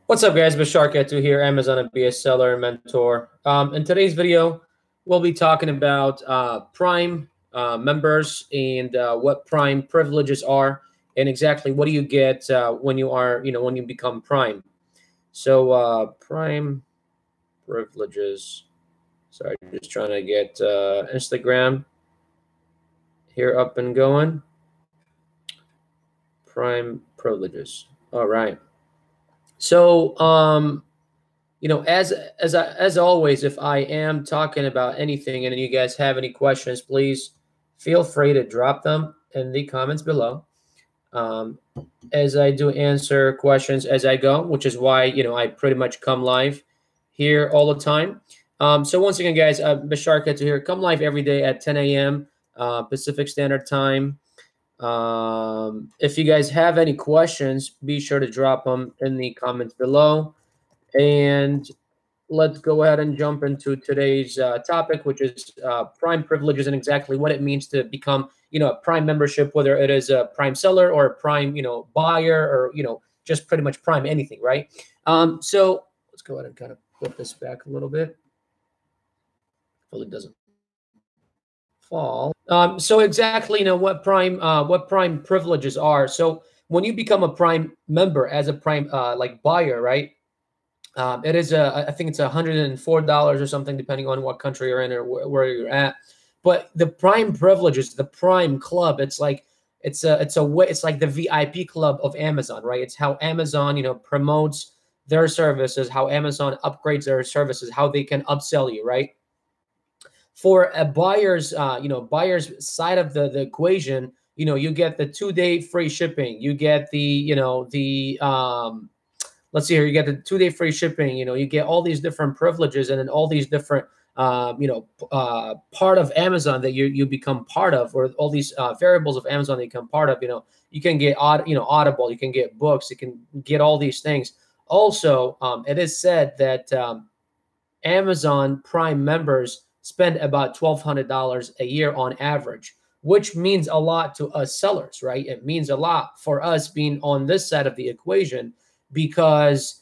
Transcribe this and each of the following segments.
What's up, guys? Bashar Ketu here, Amazon FBA seller and mentor. In today's video, we'll be talking about Prime members and what Prime privileges are, and exactly what do you get when when you become Prime. So Prime privileges. Sorry, just trying to get Instagram here up and going. Prime privileges. All right. So as always, if I am talking about anything and you guys have any questions, please feel free to drop them in the comments below. As I do answer questions as I go, which is why I pretty much come live here all the time. So once again, guys, Bashar Ketu here. Come live every day at 10 a.m. Pacific Standard Time. If you guys have any questions, be sure to drop them in the comments below. And let's go ahead and jump into today's topic, which is Prime privileges and exactly what it means to become, a Prime membership, whether it is a Prime seller or a Prime, buyer, or, just pretty much Prime anything, right? So let's go ahead and kind of put this back a little bit. Hopefully it doesn't fall. So exactly, what Prime privileges are. So when you become a Prime member as a Prime like buyer, right? It is I think it's $104 or something, depending on what country you're in or where you're at. But the Prime privileges, the Prime Club, it's like it's like the VIP club of Amazon, right? It's how Amazon, promotes their services, how Amazon upgrades their services, how they can upsell you, right? For a buyer's, buyer's side of the equation, you get the 2-day free shipping. You get the, let's see here, you get the 2-day free shipping, you get all these different privileges and then all these different, part of Amazon that you become part of, or all these variables of Amazon that you become part of. You can get, Audible, you can get books, you can get all these things. Also, it is said that Amazon Prime members spend about $1,200 a year on average, which means a lot to us sellers, right? It means a lot for us being on this side of the equation, because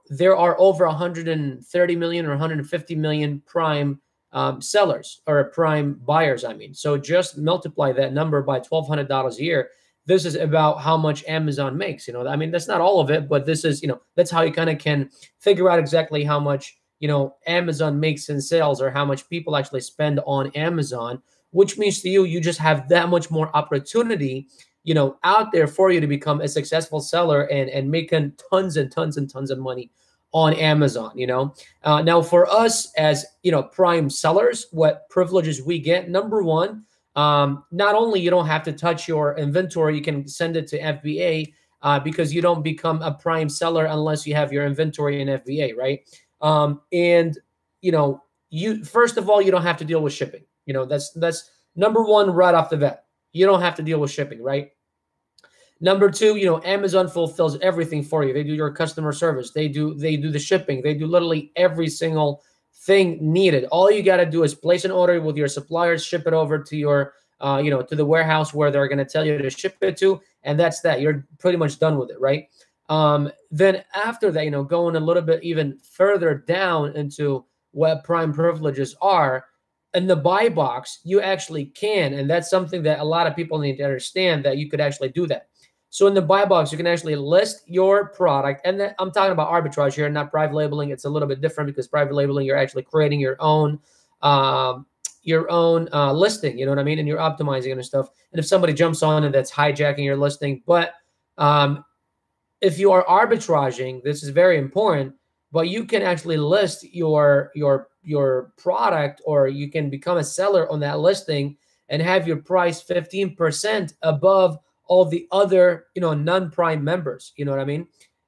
there are over 130 million or 150 million Prime sellers, or Prime buyers, I mean. So just multiply that number by $1,200 a year. This is about how much Amazon makes. I mean, that's not all of it, but this is, that's how you kind of can figure out exactly how much Amazon makes in sales, or how much people actually spend on Amazon, which means to you just have that much more opportunity out there for you to become a successful seller and making tons and tons and tons of money on Amazon. Now for us as Prime sellers, what privileges we get? Number one, not only you don't have to touch your inventory, you can send it to FBA, because you don't become a Prime seller unless you have your inventory in FBA, right? And you, first of all, you don't have to deal with shipping. That's number one right off the bat. You don't have to deal with shipping, right? Number two, Amazon fulfills everything for you. They do your customer service. They do the shipping. They do literally every single thing needed. All you got to do is place an order with your suppliers, ship it over to your, to the warehouse where they're going to tell you to ship it to, and that's that. You're pretty much done with it, right? Then after that, going a little bit even further down into what Prime privileges are, in the buy box, you actually can, and that's something that a lot of people need to understand, that you could actually do that. So in the buy box, you can actually list your product, and I'm talking about arbitrage here, not private labeling. It's a little bit different, because private labeling, you're actually creating your own listing, you know what I mean? And you're optimizing it and stuff. And if somebody jumps on and that's hijacking your listing, but if you are arbitraging, this is very important, but you can actually list your product, or you can become a seller on that listing and have your price 15% above all the other, non-Prime members, you know what I mean?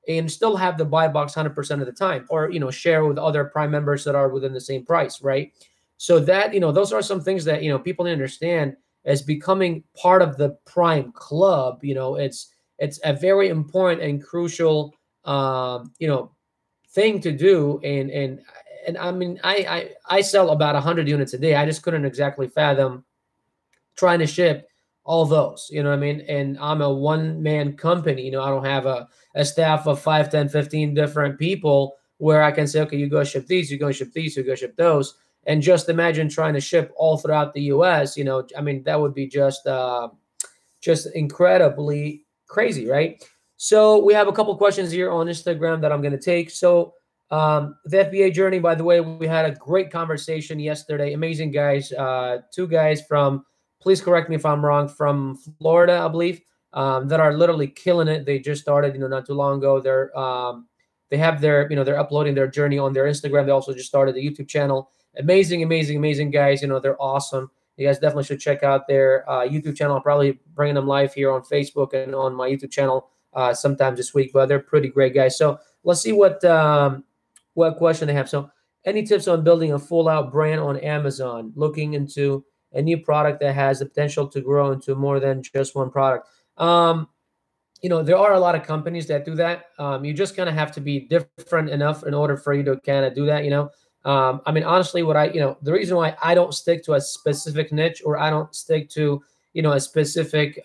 And still have the buy box 100% of the time, or, share with other Prime members that are within the same price, right? So that, those are some things that, people need to understand as becoming part of the Prime Club. It's a very important and crucial, thing to do. And I mean, I sell about 100 units a day. I just couldn't exactly fathom trying to ship all those, you know what I mean? And I'm a one-man company, you know, I don't have a staff of 5, 10, 15 different people where I can say, okay, you go ship these, you go ship these, you go ship those. And just imagine trying to ship all throughout the US, you know, I mean, that would be just incredibly crazy, right? So we have a couple questions here on Instagram that I'm going to take. So the FBA journey, by the way, we had a great conversation yesterday. Amazing guys, two guys from, please correct me if I'm wrong, from Florida, I believe, that are literally killing it. They just started, you know, not too long ago. They have their, you know, they're uploading their journey on their Instagram. They also just started the YouTube channel. Amazing, amazing, amazing guys. You know, they're awesome. You guys definitely should check out their YouTube channel. I'll probably bring them live here on Facebook and on my YouTube channel sometime this week. But they're pretty great guys. So let's see what question they have. So, any tips on building a full-out brand on Amazon? Looking into a new product that has the potential to grow into more than just one product. You know, there are a lot of companies that do that. You just kind of have to be different enough in order for you to kind of do that. You know. I mean, honestly, the reason why I don't stick to a specific niche, or I don't stick to, you know, a specific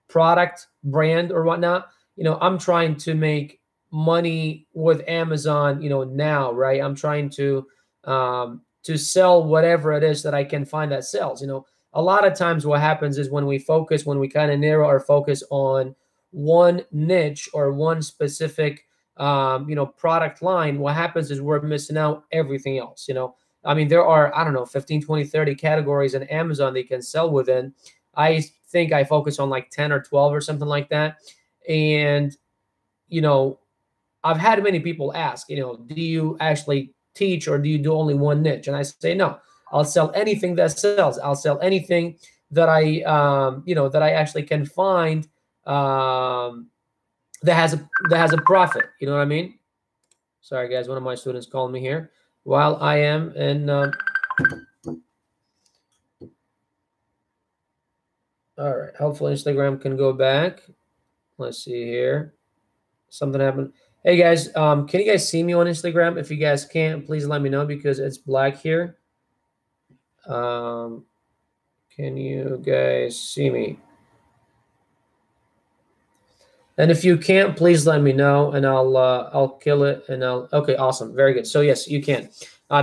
product brand or whatnot, you know, I'm trying to make money with Amazon, you know, now, right? I'm trying to sell whatever it is that I can find that sells. You know, a lot of times what happens is when we kind of narrow our focus on one niche or one specific you know, product line, what happens is we're missing out everything else. You know, I mean, there are, I don't know, 15, 20, 30 categories in Amazon they can sell within. I think I focus on like 10 or 12 or something like that. And, you know, I've had many people ask, you know, do you actually teach or do you do only one niche? And I say, no, I'll sell anything that sells. I'll sell anything that you know, that I actually can find, that has a profit. You know what I mean? Sorry, guys. One of my students calling me here while I am in. All right. Hopefully, Instagram can go back. Let's see here. Something happened. Hey, guys. Can you guys see me on Instagram? If you guys can't, please let me know because it's black here. Can you guys see me? And if you can't, please let me know, and I'll kill it. And okay, awesome, very good. So yes, you can,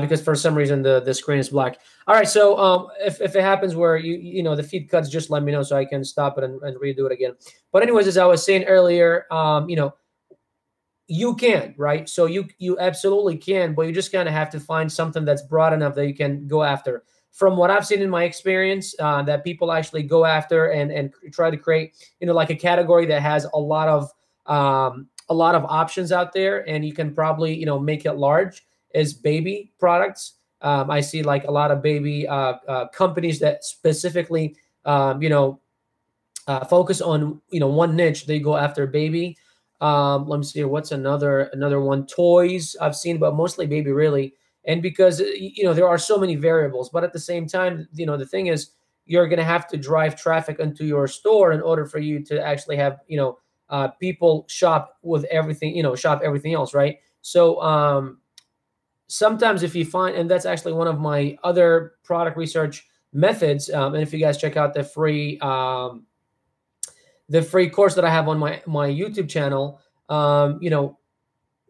because for some reason the screen is black. All right, so if it happens where you know the feed cuts, just let me know so I can stop it and redo it again. But anyways, as I was saying earlier, you know, you can, right? So you absolutely can, but you just kind of have to find something that's broad enough that you can go after. From what I've seen in my experience, that people actually go after and try to create, you know, like a category that has a lot of options out there, and you can probably, you know, make it large, is baby products. I see like a lot of baby companies that specifically, you know, focus on, you know, one niche. They go after baby. Let me see, what's another one? Toys I've seen, but mostly baby, really. And because, you know, there are so many variables, but at the same time, you know, the thing is, you're going to have to drive traffic into your store in order for you to actually have, you know, people shop with everything, you know, shop everything else, right? So sometimes if you find, and that's actually one of my other product research methods, and if you guys check out the free course that I have on my YouTube channel, you know,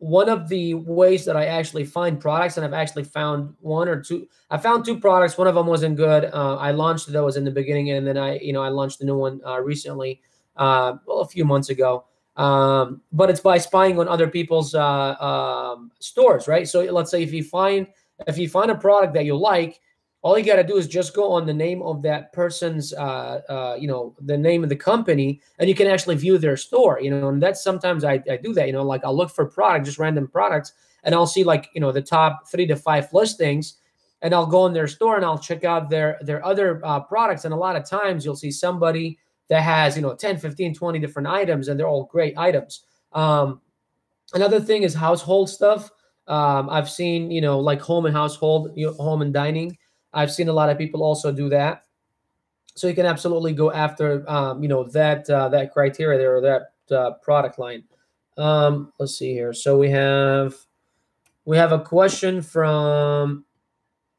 one of the ways that I actually find products, and I've actually found one or two. I found two products. One of them wasn't good. I launched those in the beginning, and then I launched a new one recently, well, a few months ago. But it's by spying on other people's stores, right? So let's say if you find a product that you like, all you got to do is just go on the name of that person's, you know, the name of the company, and you can actually view their store, you know, and that's sometimes I do that, you know, like I'll look for product, just random products, and I'll see like, you know, the top 3 to 5 listings, and I'll go in their store and I'll check out their other products. And a lot of times you'll see somebody that has, you know, 10, 15, 20 different items, and they're all great items. Another thing is household stuff. I've seen, you know, like home and household, you know, home and dining. I've seen a lot of people also do that. So you can absolutely go after, you know, that criteria there, or that product line. Let's see here. So we have a question from,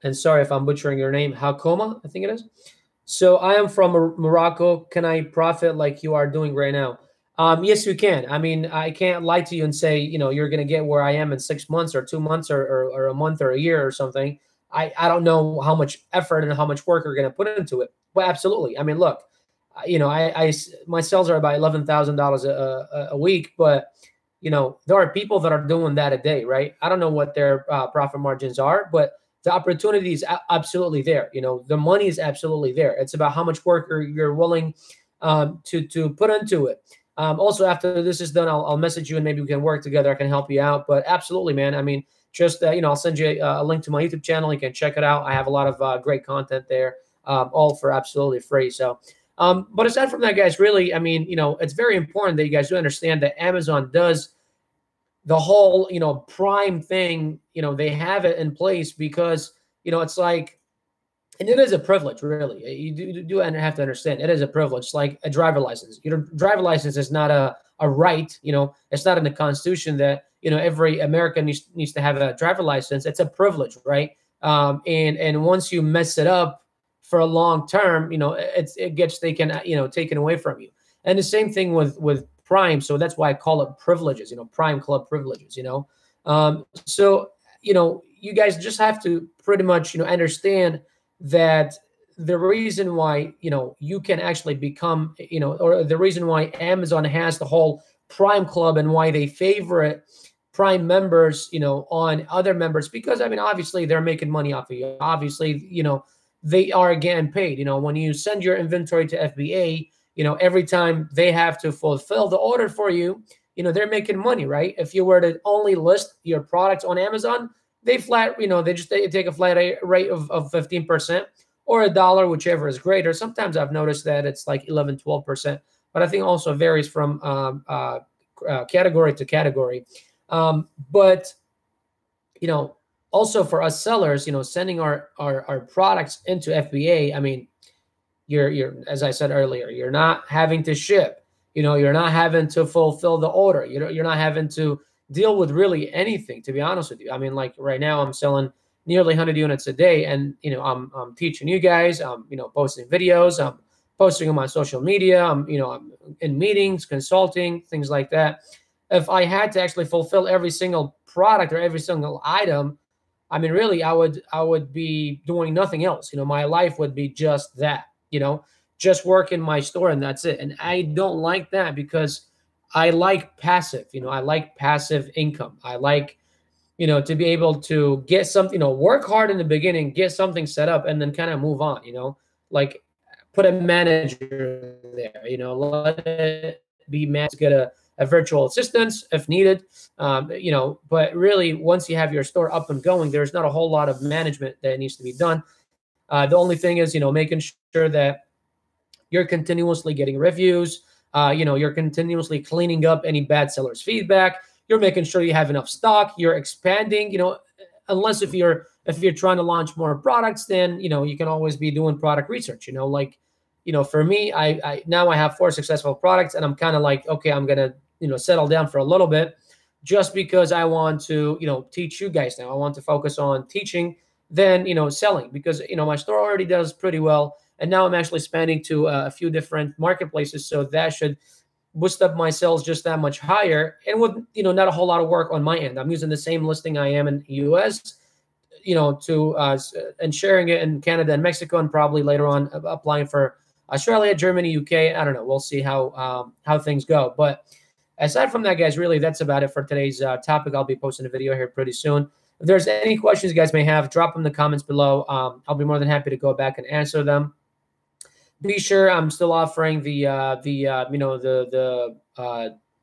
and sorry if I'm butchering your name, Hakoma, I think it is. So I am from Morocco. Can I profit like you are doing right now? Yes, you can. I mean, I can't lie to you and say, you're going to get where I am in 6 months or 2 months or a month or a year or something. I don't know how much effort and how much work you're going to put into it. But absolutely. I mean, look, my sales are about $11,000 a week, but there are people that are doing that a day, right? I don't know what their profit margins are, but the opportunity is absolutely there. The money is absolutely there. It's about how much work you're willing to put into it. Also, after this is done, I'll message you and maybe we can work together. I can help you out. But absolutely, man. I mean, just I'll send you a link to my YouTube channel. You can check it out. I have a lot of great content there, all for absolutely free. So, but aside from that, guys, really, I mean, it's very important that you guys do understand that Amazon does the whole Prime thing. They have it in place because it's like, and it is a privilege, really. You do have to understand it is a privilege. It's like a driver license. Your driver license is not a right. It's not in the Constitution that every American needs to have a driver license. It's a privilege, right? And once you mess it up for a long term, it gets taken away from you. And the same thing with Prime. So that's why I call it privileges. Prime Club privileges. So you guys just have to pretty much understand that the reason why you can actually become or the reason why Amazon has the whole Prime Club and why they favorite Prime members on other members, because I mean, obviously they're making money off of you. Obviously they are getting paid. When you send your inventory to FBA, every time they have to fulfill the order for you, they're making money, right? If you were to only list your products on Amazon, they take a flat rate of 15% or $1, whichever is greater. Sometimes I've noticed that it's like 11, 12%, but I think also varies from category to category. But also for us sellers, sending our products into FBA, I mean, you're as I said earlier, you're not having to ship, you're not having to fulfill the order, you're not having to deal with really anything, to be honest with you. I mean, like right now I'm selling nearly 100 units a day, and I'm teaching you guys, I'm posting videos, I'm posting on my social media, I'm in meetings, consulting, things like that. If I had to actually fulfill every single product or every single item, I mean, really, I would be doing nothing else. My life would be just that, just work in my store and that's it. And I don't like that because I like passive, I like passive income. I like, to be able to get something, work hard in the beginning, get something set up, and then kind of move on, like put a manager there, let it be managed, get a virtual assistant if needed. But really, once you have your store up and going, there's not a whole lot of management that needs to be done. The only thing is, making sure that you're continuously getting reviews. You're continuously cleaning up any bad sellers' feedback. You're making sure you have enough stock. You're expanding. Unless if you're trying to launch more products, then you can always be doing product research. For me, I now I have 4 successful products, and I'm kind of like, okay, I'm gonna settle down for a little bit, just because I want to teach you guys now. I want to focus on teaching, then selling, because my store already does pretty well. And now I'm actually expanding to a few different marketplaces, so that should boost up my sales just that much higher. And with not a whole lot of work on my end. I'm using the same listing I am in the U.S. To and sharing it in Canada and Mexico, and probably later on applying for Australia, Germany, UK. I don't know. We'll see how things go. But aside from that, guys, really that's about it for today's topic. I'll be posting a video here pretty soon. If there's any questions you guys may have, drop them in the comments below. I'll be more than happy to go back and answer them. Be sure I'm still offering the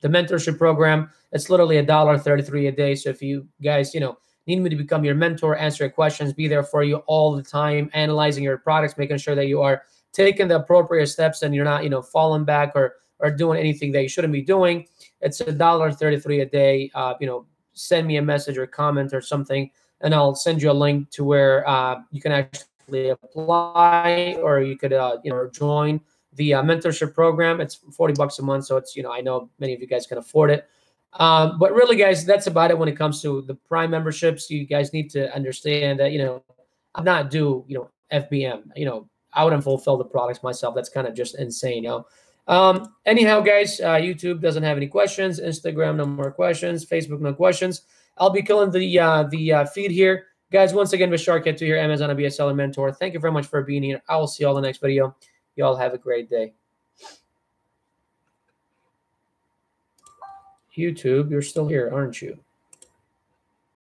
mentorship program. It's literally $1.33 a day. So if you guys need me to become your mentor, answer your questions, be there for you all the time, analyzing your products, making sure that you are taking the appropriate steps and you're not falling back or doing anything that you shouldn't be doing. It's $1.33 a day. Send me a message or comment or something, and I'll send you a link to where you can actually apply, or you could join the mentorship program. It's $40 a month, so it's I know many of you guys can afford it. But really, guys, that's about it when it comes to the Prime memberships. You guys need to understand that I'm not due FBM. I wouldn't fulfill the products myself. That's kind of just insane, you know. Anyhow, guys, YouTube doesn't have any questions. Instagram, no more questions. Facebook, no questions. I'll be killing the feed here. Guys, once again, Bashar Kettu here, Amazon FBA Seller Mentor. Thank you very much for being here. I will see you all in the next video. You all have a great day. YouTube, you're still here, aren't you?